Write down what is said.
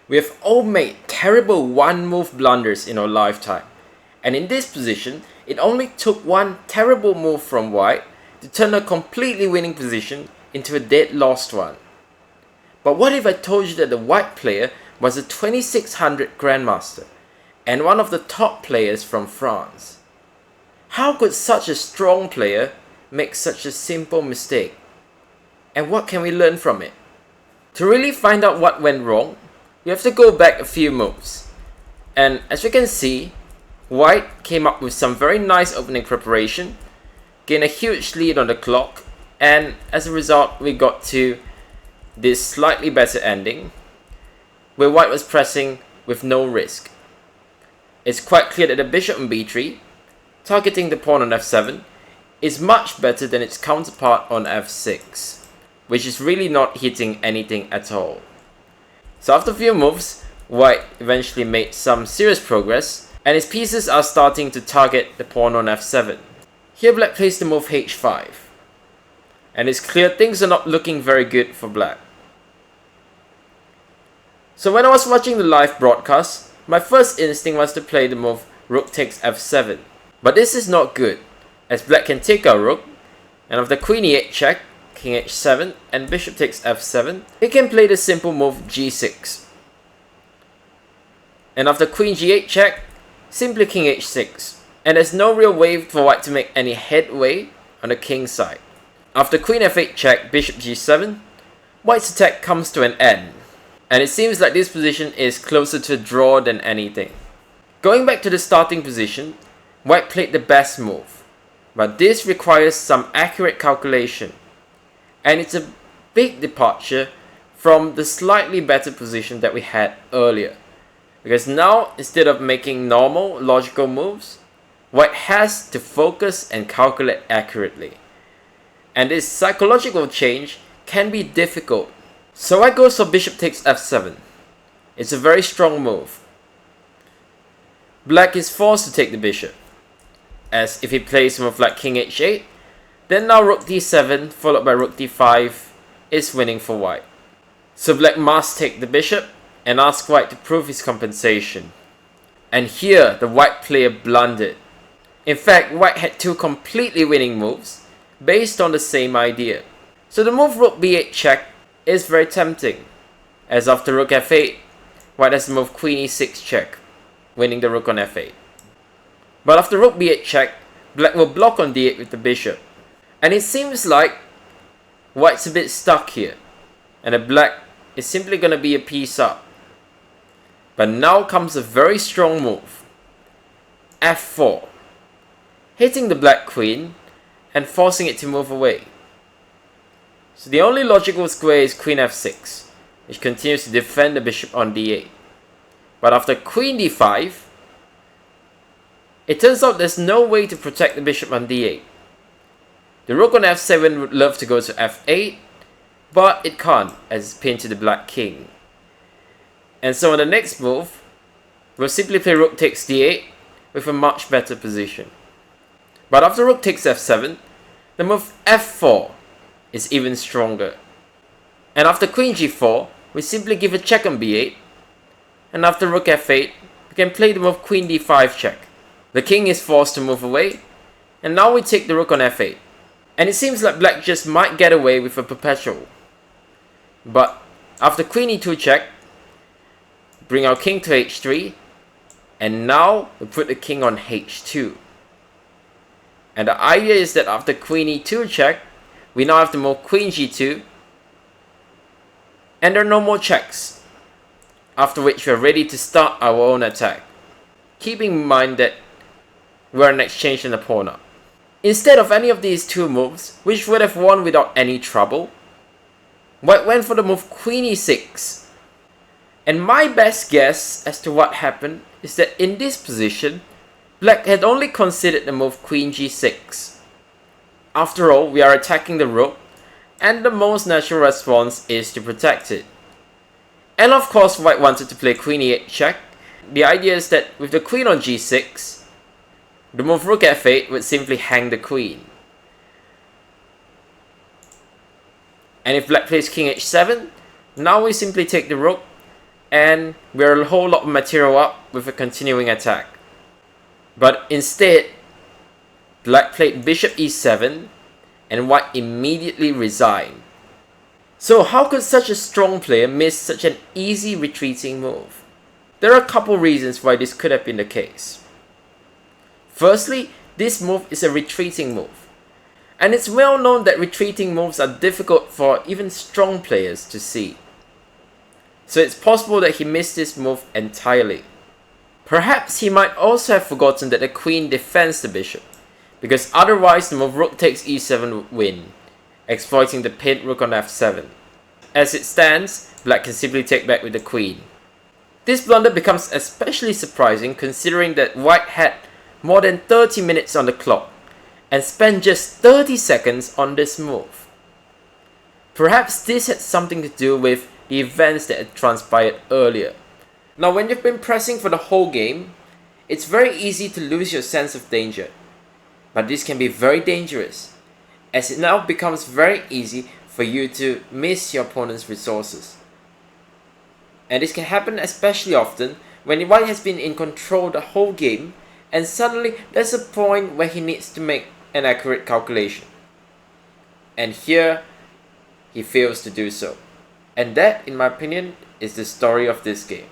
We have all made terrible one-move blunders in our lifetime, and in this position, it only took one terrible move from white to turn a completely winning position into a dead lost one. But what if I told you that the white player was a 2600 Grandmaster, and one of the top players from France? How could such a strong player make such a simple mistake? And what can we learn from it? To really find out what went wrong, we have to go back a few moves. And as you can see, white came up with some very nice opening preparation, gained a huge lead on the clock, and as a result we got to this slightly better ending, where white was pressing with no risk. It's quite clear that the bishop on b3, targeting the pawn on f7, is much better than its counterpart on f6, which is really not hitting anything at all. So after a few moves, white eventually made some serious progress, and his pieces are starting to target the pawn on f7. Here black plays the move h5, and it's clear things are not looking very good for black. So when I was watching the live broadcast, my first instinct was to play the move rook takes f7. But this is not good, as black can take our rook, and after queen e8 check, king h7, and bishop takes f7, he can play the simple move g6. And after queen g8 check, simply king h6. And there's no real way for white to make any headway on the king side. After queen f8 check, bishop g7, white's attack comes to an end. And it seems like this position is closer to a draw than anything. Going back to the starting position, white played the best move. But this requires some accurate calculation. And it's a big departure from the slightly better position that we had earlier. Because now, instead of making normal, logical moves, white has to focus and calculate accurately. And this psychological change can be difficult. So white goes for bishop takes f7. It's a very strong move. Black is forced to take the bishop, as if he plays a move like king h8, then now rook d7 followed by rook d5 is winning for white. So black must take the bishop and ask white to prove his compensation. And here the white player blundered. In fact, white had two completely winning moves based on the same idea. So the move rook b8 check is very tempting, as after rook f8, white has the move queen e6 check, winning the rook on f8. But after rook b8 check, black will block on d8 with the bishop. And it seems like white's a bit stuck here, and the black is simply going to be a piece up. But now comes a very strong move, f4, hitting the black queen and forcing it to move away. So the only logical square is queen f6, which continues to defend the bishop on d8. But after queen d5, it turns out there's no way to protect the bishop on d8. The rook on f7 would love to go to f8, but it can't, as it's pinned to the black king. And so on the next move, we'll simply play rook takes d8 with a much better position. But after rook takes f7, the move f4 is even stronger. And after queen g4, we simply give a check on b8, and after rook f8, we can play the move queen d5 check. The king is forced to move away, and now we take the rook on f8. And it seems like black just might get away with a perpetual. But after queen e2 check, bring our king to h3, and now we put the king on h2. And the idea is that after queen e2 check, we now have to move queen g2, and there are no more checks, after which we are ready to start our own attack, keeping in mind that we are an exchange and a pawn up. Instead of any of these two moves, which would have won without any trouble, white went for the move queen e6. And my best guess as to what happened is that in this position, black had only considered the move queen g6. After all, we are attacking the rook, and the most natural response is to protect it. And of course, white wanted to play queen e8 check. The idea is that with the queen on g6, the move rook f8 would simply hang the queen. And if black plays king h7, now we simply take the rook and we're a whole lot of material up with a continuing attack. But instead, black played bishop e7 and white immediately resigned. So how could such a strong player miss such an easy retreating move? There are a couple reasons why this could have been the case. Firstly, this move is a retreating move, and it's well known that retreating moves are difficult for even strong players to see. So it's possible that he missed this move entirely. Perhaps he might also have forgotten that the queen defends the bishop, because otherwise the move rook takes e7 would win, exploiting the pinned rook on f7. As it stands, black can simply take back with the queen. This blunder becomes especially surprising considering that white had more than 30 minutes on the clock and spent just 30 seconds on this move. Perhaps this had something to do with the events that had transpired earlier. Now when you've been pressing for the whole game, it's very easy to lose your sense of danger. But this can be very dangerous, as it now becomes very easy for you to miss your opponent's resources. And this can happen especially often when white has been in control the whole game and suddenly there's a point where he needs to make an accurate calculation. And here, he fails to do so. And that, in my opinion, is the story of this game.